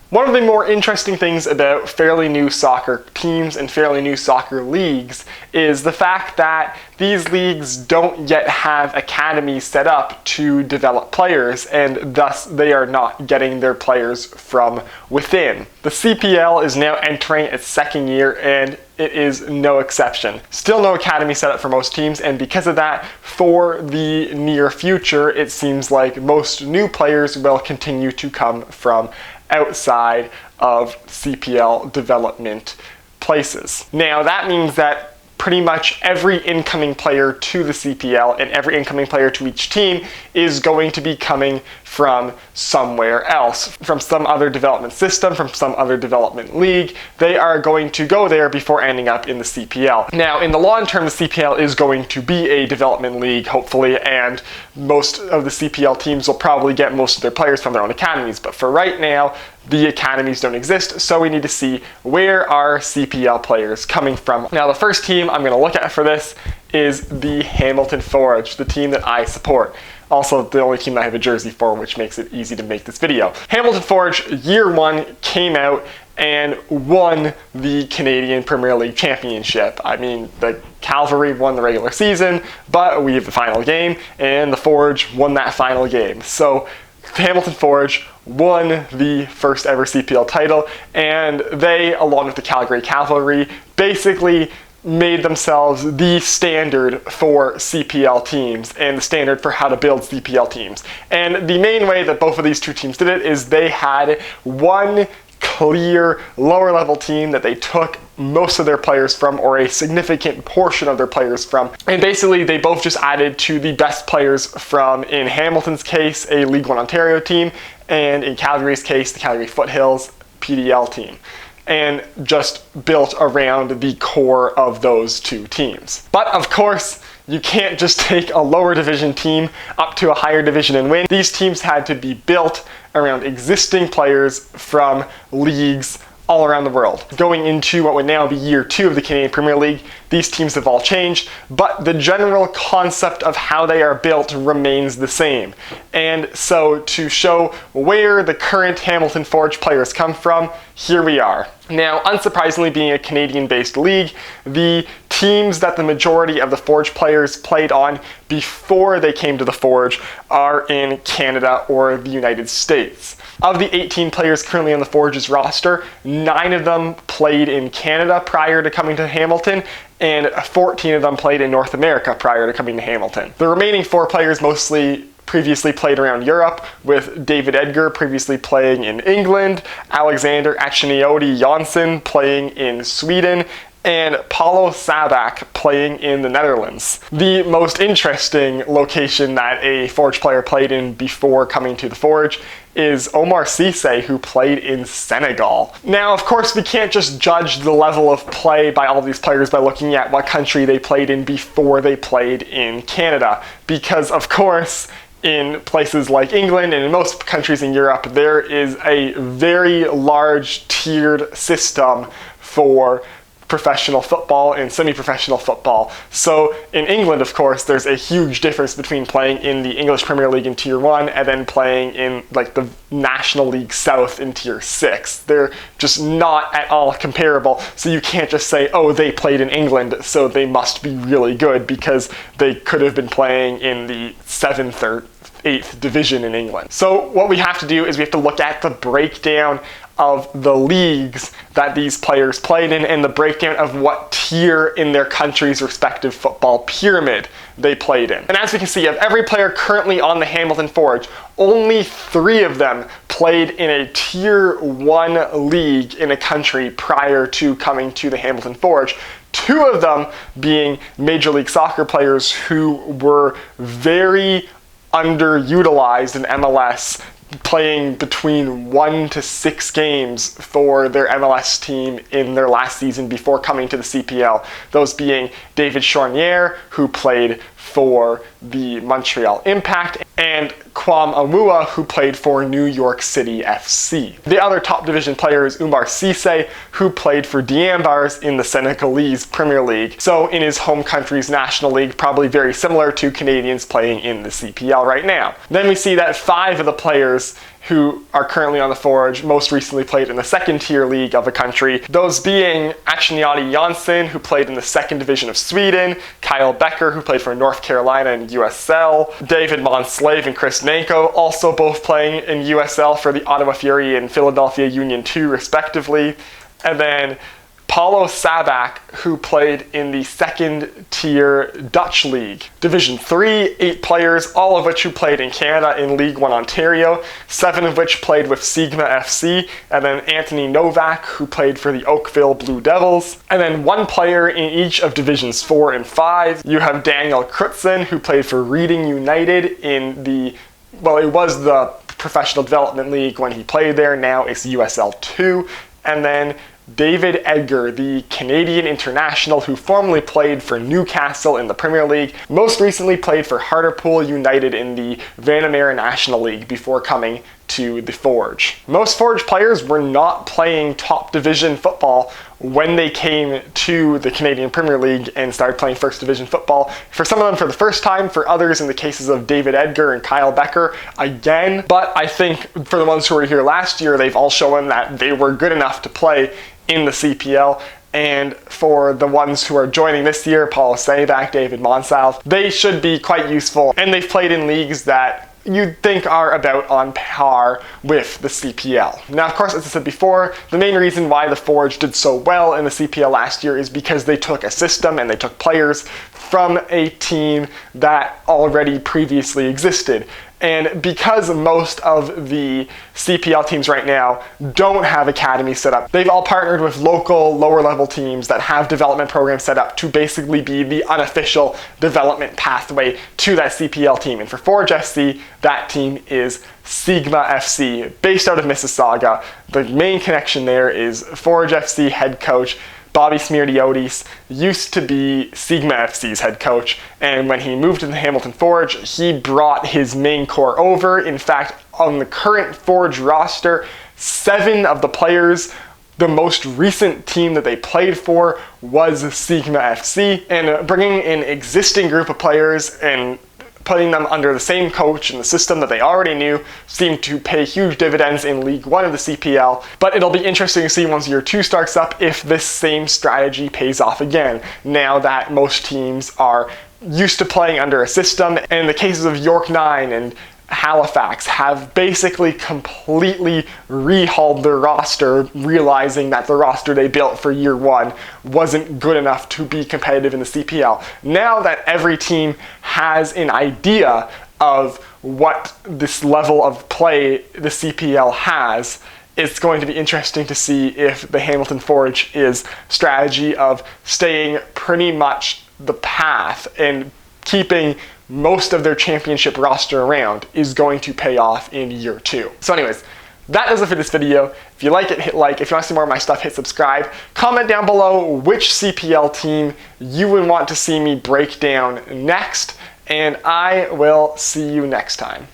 One of the more interesting things about fairly new soccer teams and fairly new soccer leagues is the fact that these leagues don't yet have academies set up to develop players, and thus they are not getting their players from within. The CPL is now entering its second year, and it is no exception. Still no academy set up for most teams, and because of that, for the near future, it seems like most new players will continue to come from outside of CPL development places. Now that means that pretty much every incoming player to the CPL and every incoming player to each team is going to be coming from somewhere else, from some other development system, from some other development league. They are going to go there before ending up in the CPL. Now, in the long term, the CPL is going to be a development league, hopefully, and most of the CPL teams will probably get most of their players from their own academies. But for right now, the academies don't exist, so we need to see where are CPL players coming from. Now, the first team I'm going to look at for this is the Hamilton Forge, the team that I support. Also, the only team I have a jersey for, which makes it easy to make this video. Hamilton Forge, year one, came out and won the Canadian Premier League Championship. I mean, the Cavalry won the regular season, but we have the final game, and the Forge won that final game. So Hamilton Forge won the first ever CPL title, and they, along with the Calgary Cavalry, basically made themselves the standard for CPL teams and the standard for how to build CPL teams. And the main way that both of these two teams did it is they had one clear lower level team that they took most of their players from, or a significant portion of their players from. And basically they both just added to the best players from, in Hamilton's case, a League One Ontario team, and in Calgary's case, the Calgary Foothills PDL team, and just built around the core of those two teams. But of course, you can't just take a lower division team up to a higher division and win. These teams had to be built around existing players from leagues all around the world. Going into what would now be year two of the Canadian Premier League, these teams have all changed, but the general concept of how they are built remains the same. And so to show where the current Hamilton Forge players come from, here we are. Now, unsurprisingly, being a Canadian-based league, the teams that the majority of the Forge players played on before they came to the Forge are in Canada or the United States. Of the 18 players currently on the Forge's roster, 9 of them played in Canada prior to coming to Hamilton, and 14 of them played in North America prior to coming to Hamilton. The remaining 4 players mostly previously played around Europe, with David Edgar previously playing in England, Alexander Achinioti Janssen playing in Sweden, and Paulo Sabak playing in the Netherlands. The most interesting location that a Forge player played in before coming to the Forge is Omar Cisse, who played in Senegal. Now, of course, we can't just judge the level of play by all these players by looking at what country they played in before they played in Canada, because of course, in places like England and in most countries in Europe, there is a very large tiered system for professional football and semi-professional football. So in England, of course, there's a huge difference between playing in the English Premier League in Tier 1 and then playing in like the National League South in Tier 6. They're just not at all comparable. So you can't just say, oh, they played in England, so they must be really good, because they could have been playing in the 7th or 8th division in England. So what we have to do is we have to look at the breakdown of the leagues that these players played in and the breakdown of what tier in their country's respective football pyramid they played in. And as we can see, of every player currently on the Hamilton Forge, only 3 of them played in a Tier 1 league in a country prior to coming to the Hamilton Forge. 2 of them being Major League Soccer players who were very underutilized in MLS, playing between 1 to 6 games for their MLS team in their last season before coming to the CPL. Those being David Choinière, who played for the Montreal Impact, and Kwame Amua, who played for New York City FC. The other top division player is Oumar Cisse, who played for Diambars in the Senegalese Premier League. So in his home country's National League, probably very similar to Canadians playing in the CPL right now. Then we see that 5 of the players who are currently on the Forge, most recently played in the second tier league of the country. Those being Achiniati Jansson, who played in the second division of Sweden, Kyle Becker, who played for North Carolina in USL, David Monslave and Chris Nanko, also both playing in USL for the Ottawa Fury and Philadelphia Union 2 respectively. And then Paulo Sabak, who played in the second tier Dutch league. Division 3, 8 players, all of which who played in Canada in League 1 Ontario, 7 of which played with Sigma FC, and then Anthony Novak, who played for the Oakville Blue Devils. And then 1 player in each of Divisions 4 and 5. You have Daniel Crutzen, who played for Reading United in the, well, it was the Professional Development League when he played there, now it's USL 2. And then David Edgar, the Canadian international who formerly played for Newcastle in the Premier League, most recently played for Hartlepool United in the Vanamera National League before coming to the Forge. Most Forge players were not playing top division football when they came to the Canadian Premier League and started playing first division football. For some of them for the first time, for others in the cases of David Edgar and Kyle Becker, again. But I think for the ones who were here last year, they've all shown that they were good enough to play in the CPL. And for the ones who are joining this year, Paulo Sabak, David Monsalve, they should be quite useful. And they've played in leagues that you'd think are about on par with the CPL. Now, of course, as I said before, the main reason why the Forge did so well in the CPL last year is because they took a system and they took players from a team that already previously existed. And because most of the CPL teams right now don't have academies set up, they've all partnered with local lower level teams that have development programs set up to basically be the unofficial development pathway to that CPL team. And for Forge FC, that team is Sigma FC, based out of Mississauga. The main connection there is Forge FC head coach Bobby Smirdiotis used to be Sigma FC's head coach, and when he moved to the Hamilton Forge, he brought his main core over. In fact, on the current Forge roster, 7 of the players, the most recent team that they played for was Sigma FC, and bringing an existing group of players and putting them under the same coach and the system that they already knew seemed to pay huge dividends in League 1 of the CPL. But it'll be interesting to see once Year 2 starts up if this same strategy pays off again, now that most teams are used to playing under a system. And in the cases of York 9 and Halifax have basically completely rehauled their roster, realizing that the roster they built for Year 1 wasn't good enough to be competitive in the CPL. Now that every team has an idea of what this level of play the CPL has, it's going to be interesting to see if the Hamilton Forge's strategy of staying pretty much the path and keeping most of their championship roster around is going to pay off in Year 2. So anyways, that does it for this video. If you like it, hit like. If you want to see more of my stuff, hit subscribe. Comment down below which CPL team you would want to see me break down next, and I will see you next time.